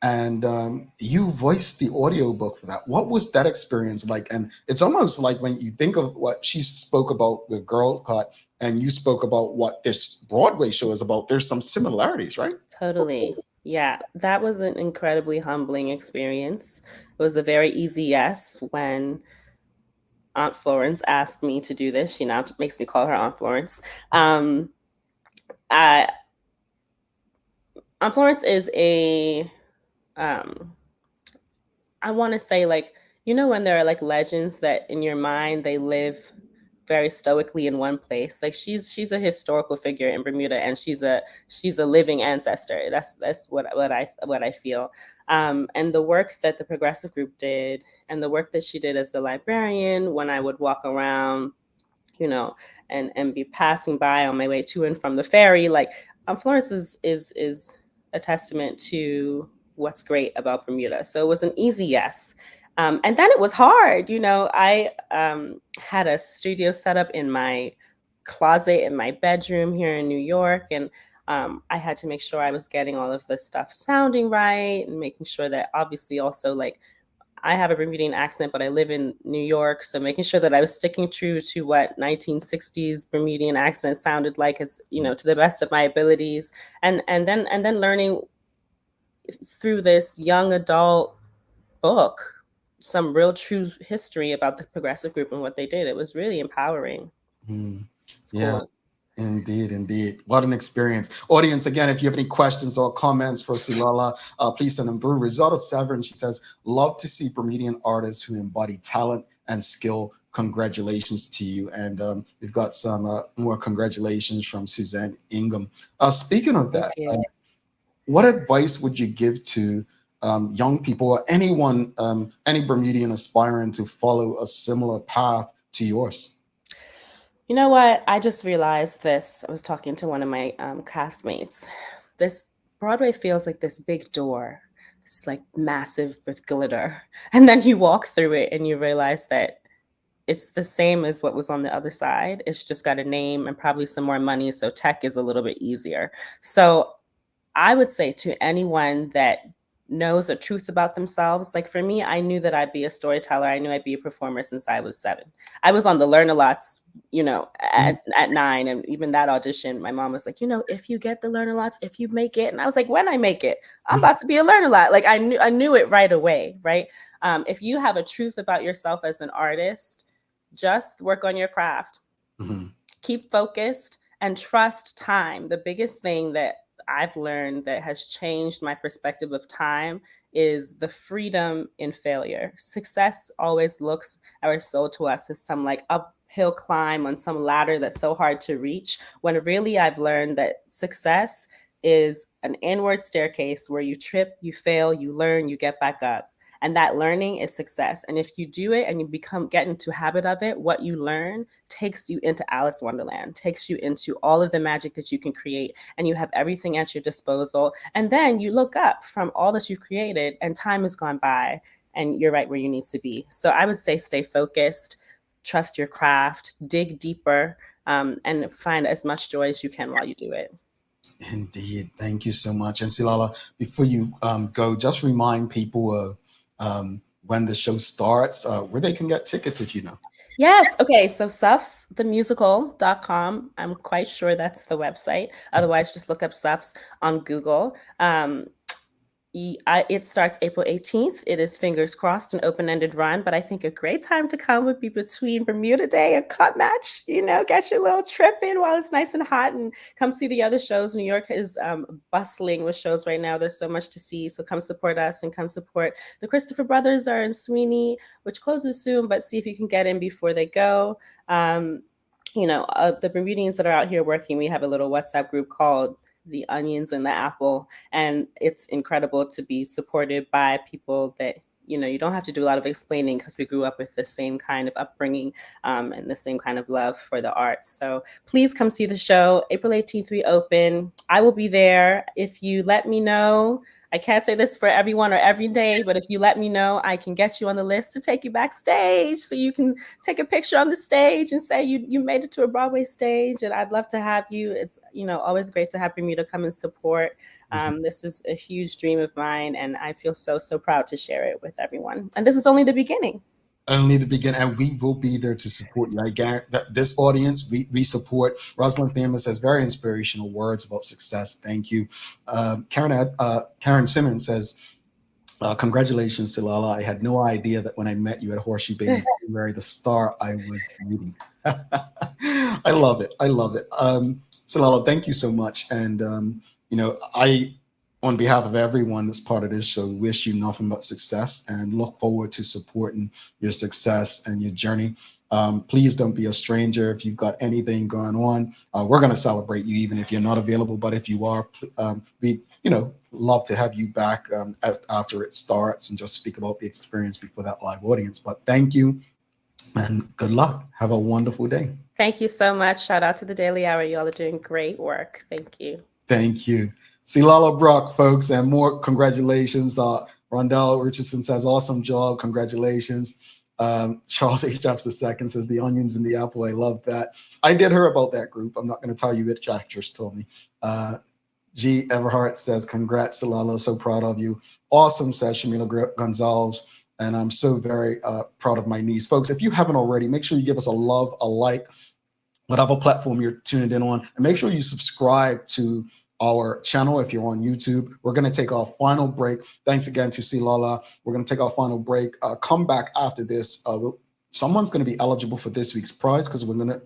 And you voiced the audiobook for that. What was that experience like? And it's almost like when you think of what she spoke about with Girl Cut and you spoke about what this Broadway show is about, there's some similarities, right? Totally. Yeah, that was an incredibly humbling experience. It was a very easy yes when Aunt Florence asked me to do this. She now makes me call her Aunt Florence. Aunt Florence is I want to say like, when there are like legends that in your mind, they live very stoically in one place. Like she's a historical figure in Bermuda, and she's a living ancestor. That's what I feel. And the work that the progressive group did, and the work that she did as a librarian, when I would walk around, you know, and be passing by on my way to and from the ferry, like Florence is a testament to what's great about Bermuda. So it was an easy yes. And then it was hard. I had a studio set up in my closet in my bedroom here in New York. And I had to make sure I was getting all of the stuff sounding right, and making sure that obviously also, like, I have a Bermudian accent, but I live in New York. So making sure that I was sticking true to what 1960s Bermudian accent sounded like, as, to the best of my abilities. And then learning through this young adult book some real true history about the progressive group and what they did. It was really empowering. Yeah, Cool. indeed. What an experience. Audience, again, if you have any questions or comments for Tsilala, please send them through. Risotto Severin, she says, love to see Bermudian artists who embody talent and skill. Congratulations to you. And we've got some more congratulations from Suzanne Ingham. Speaking of that, what advice would you give to young people or anyone, any Bermudian aspiring to follow a similar path to yours? You know what? I just realized this. I was talking to one of my castmates. This Broadway feels like this big door. It's like massive with glitter. And then you walk through it and you realize that it's the same as what was on the other side. It's just got a name and probably some more money. So tech is a little bit easier. So I would say to anyone that knows a truth about themselves, like for me, I knew that I'd be a storyteller. I knew I'd be a performer since I was 7. I was on the Learn-A-Lots, at 9. And even that audition, my mom was like, if you get the Learn-A-Lots, if you make it. And I was like, when I make it, I'm about to be a Learn-A-Lot. Like I knew it right away, right? If you have a truth about yourself as an artist, just work on your craft. Keep focused and trust time. The biggest thing that I've learned that has changed my perspective of time is the freedom in failure. Success always looks or is sold to us as some like uphill climb on some ladder that's so hard to reach, when really I've learned that success is an inward staircase where you trip, you fail, you learn, you get back up. And that learning is success. And if you do it and you get into a habit of it, what you learn takes you into Alice Wonderland, takes you into all of the magic that you can create, and you have everything at your disposal. And then you look up from all that you've created and time has gone by and you're right where you need to be. So I would say stay focused, trust your craft, dig deeper, and find as much joy as you can while you do it. Indeed. Thank you so much. And Tsilala, before you go, just remind people of when the show starts, where they can get tickets, if you know. Yes. Okay. So suffsthemusical.com. I'm quite sure that's the website. Otherwise, just look up Suffs on Google. It starts April 18th. It is fingers crossed an open-ended run, but I think a great time to come would be between Bermuda Day and Cut Match. Get your little trip in while it's nice and hot, and come see the other shows. New York is bustling with shows right now. There's so much to see. So come support us and come support the Christopher Brothers are in Sweeney, which closes soon, but see if you can get in before they go. The Bermudians that are out here working, we have a little WhatsApp group called The Onions and the Apple, and it's incredible to be supported by people that you don't have to do a lot of explaining, because we grew up with the same kind of upbringing and the same kind of love for the arts. So please come see the show. April 18th we open. I will be there. If you let me know, I can't say this for everyone or every day, but if you let me know, I can get you on the list to take you backstage so you can take a picture on the stage and say you made it to a Broadway stage. And I'd love to have you. It's always great to have Bermuda come and support. This is a huge dream of mine, and I feel so proud to share it with everyone. And this is only the beginning. Only the beginning, and we will be there to support you. I guarantee that this audience, we support. Rosalind Famous has very inspirational words about success. Thank you. Karen Simmons says, congratulations, Tsilala. I had no idea that when I met you at Horseshoe Bay in February, the star I was meeting. I love it. Tsilala, thank you so much. And, on behalf of everyone that's part of this show, wish you nothing but success and look forward to supporting your success and your journey. Please don't be a stranger. If you've got anything going on, we're going to celebrate you even if you're not available. But if you are, we love to have you back after it starts and just speak about the experience before that live audience. But thank you and good luck. Have a wonderful day. Thank you so much. Shout out to the Daily Hour. You all are doing great work. Thank you. Thank you. Tsilala Brock, folks, and more congratulations. Rondell Richardson says, awesome job. Congratulations. Charles H. F. II says, the onions in the apple. I love that. I did hear about that group. I'm not going to tell you which actors told me. G. Everhart says, congrats, Tsilala. So proud of you. Awesome, says Shamila Gonzalez. And I'm so very proud of my niece. Folks, if you haven't already, make sure you give us a love, a like, whatever platform you're tuned in on. And make sure you subscribe to our channel if you're on YouTube. We're going to take our final break. Thanks again to Tsilala. We're going to take our final break. Come back after this. Someone's going to be eligible for this week's prize because we're going to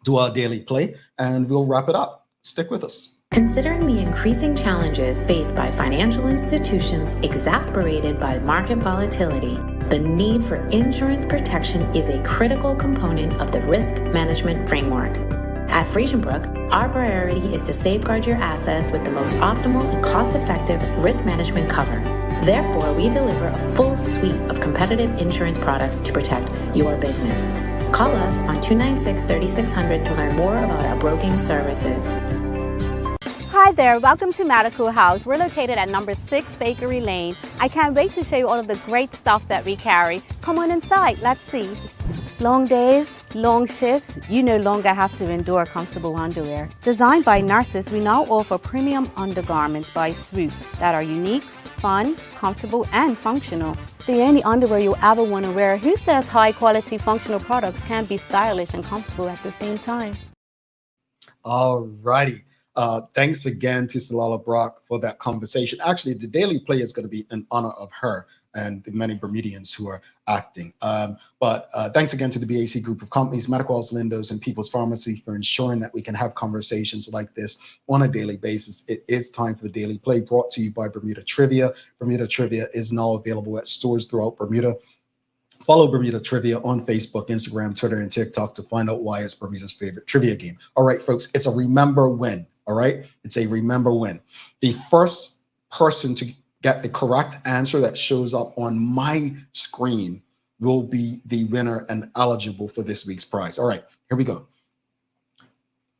do our daily play and we'll wrap it up. Stick with us. Considering the increasing challenges faced by financial institutions exasperated by market volatility, the need for insurance protection is a critical component of the risk management framework. At Friesenbrook, our priority is to safeguard your assets with the most optimal and cost-effective risk management cover. Therefore, we deliver a full suite of competitive insurance products to protect your business. Call us on 296-3600 to learn more about our broking services. Hi there, welcome to Medical House. We're located at number 6 Bakery Lane. I can't wait to show you all of the great stuff that we carry. Come on inside, let's see. Long days, long shifts, you no longer have to endure comfortable underwear. Designed by nurses, we now offer premium undergarments by Swoop that are unique, fun, comfortable, and functional. The only underwear you'll ever want to wear. Who says high quality functional products can be stylish and comfortable at the same time? All righty. Thanks again to Tsilala Brock for that conversation. Actually, the Daily Play is going to be in honor of her and the many Bermudians who are acting. But thanks again to the BAC group of companies, Medical House, Lindos, and People's Pharmacy for ensuring that we can have conversations like this on a daily basis. It is time for the Daily Play, brought to you by Bermuda Trivia. Bermuda Trivia is now available at stores throughout Bermuda. Follow Bermuda Trivia on Facebook, Instagram, Twitter, and TikTok to find out why it's Bermuda's favorite trivia game. All right, folks, it's a remember win. All right, it's a remember win. The first person to get the correct answer that shows up on my screen will be the winner and eligible for this week's prize. All right, here we go.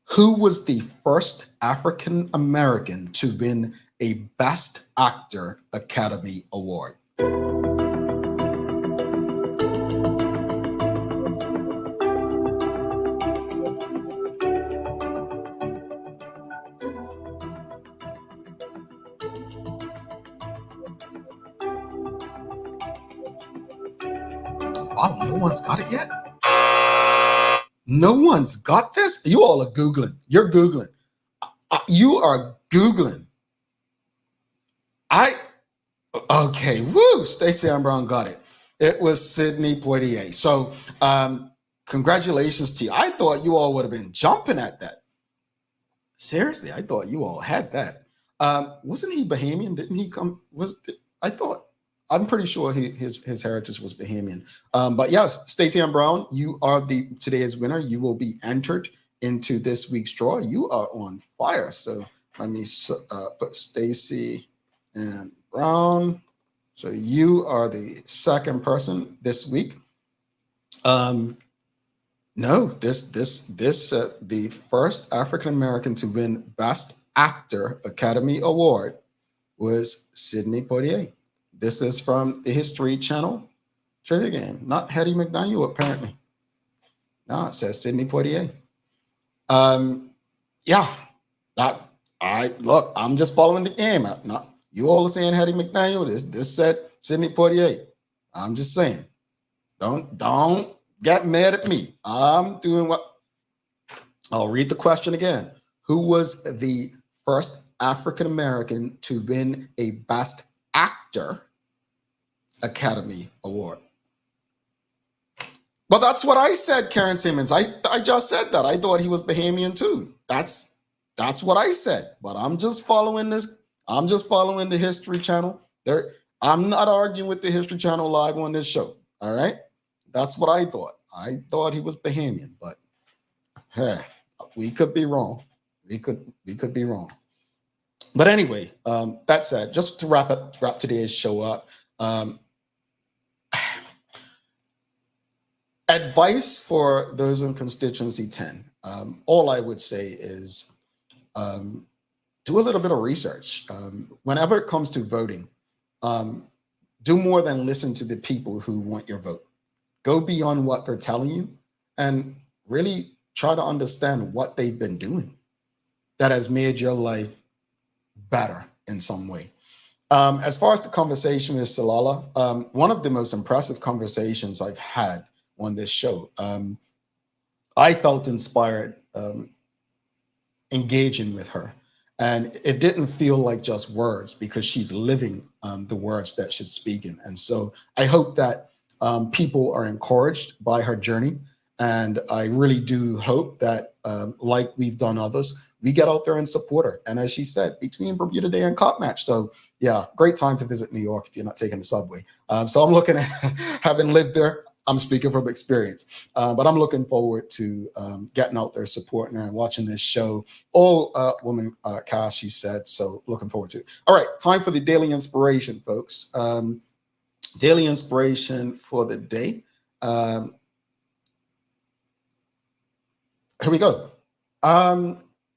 Who was the first African American to win a Best Actor Academy Award? Wow, no one's got it yet? No one's got this? You all are Googling. You're Googling. You are Googling. Okay, woo, Stacey Ann Brown got it. It was Sidney Poitier. So congratulations to you. I thought you all would have been jumping at that. Seriously, I thought you all had that. Wasn't he Bahamian? Didn't he come? I'm pretty sure his heritage was Bahamian. But yes, Stacey Ann Brown, you are today's winner. You will be entered into this week's draw. You are on fire. So let me put Stacey Ann Brown. So you are the second person this week. No, the first African American to win Best Actor Academy Award was Sidney Poitier. This is from the History Channel trivia game, not Hattie McDaniel, apparently. No, it says Sidney Poitier. I'm just following the game. You all are saying Hattie McDaniel. This said Sidney Poitier. I'm just saying. Don't get mad at me. I'm doing what. I'll read the question again. Who was the first African American to win a Best Actor Academy Award? Well, that's what I said, Karen Simmons. I just said that. I thought he was Bahamian too. That's what I said. But I'm just following this. I'm just following the History Channel. I'm not arguing with the History Channel live on this show. All right. That's what I thought. I thought he was Bahamian, but hey, we could be wrong. We could be wrong. But anyway, that said, just to wrap today's show up, advice for those in constituency 10. All I would say is do a little bit of research. Whenever it comes to voting, do more than listen to the people who want your vote. Go beyond what they're telling you and really try to understand what they've been doing that has made your life better in some way. As far as the conversation with Tsilala, one of the most impressive conversations I've had on this show. I felt inspired engaging with her. And it didn't feel like just words because she's living the words that she's speaking. And so I hope that people are encouraged by her journey. And I really do hope that, like we've done others, we get out there and support her. And as she said, between Bermuda Day and Cop Match. So yeah, great time to visit New York if you're not taking the subway. So I'm looking at, having lived there, I'm speaking from experience, but I'm looking forward to getting out there, supporting her and watching this show. All woman cast, she said, so looking forward to it. All right, time for the daily inspiration, folks. Daily inspiration for the day. Here we go.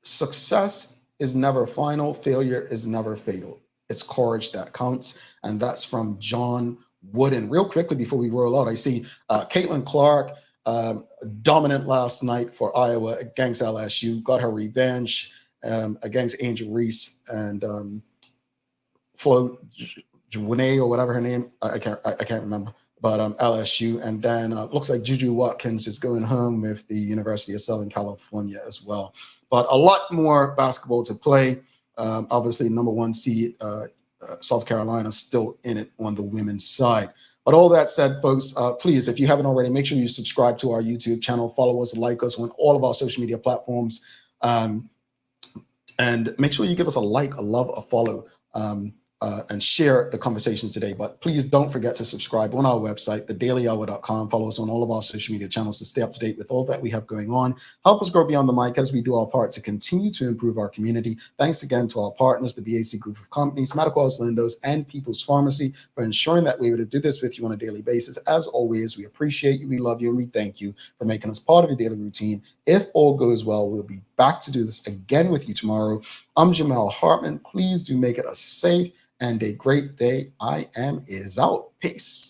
Success is never final. Failure is never fatal. It's courage that counts. And that's from John Wooden. Real quickly before we roll out, I see Caitlin Clark, dominant last night for Iowa against LSU, got her revenge against Angel Reese and Flo Jwene or whatever her name. I can't remember. But LSU, and then looks like Juju Watkins is going home with the University of Southern California as well. But a lot more basketball to play. Obviously, number one seed, South Carolina, still in it on the women's side. But all that said, folks, please, if you haven't already, make sure you subscribe to our YouTube channel, follow us, like us on all of our social media platforms, and make sure you give us a like, a love, a follow. And share the conversation today. But please don't forget to subscribe on our website, thedailyhour.com. Follow us on all of our social media channels to stay up to date with all that we have going on. Help us grow beyond the mic as we do our part to continue to improve our community. Thanks again to our partners, the BAC Group of Companies, Medical House Lindos, and People's Pharmacy for ensuring that we're able to do this with you on a daily basis. As always, we appreciate you, we love you, and we thank you for making us part of your daily routine. If all goes well, we'll be back to do this again with you tomorrow. I'm Jamel Hartman. Please do make it a safe and a great day. I is out. Peace.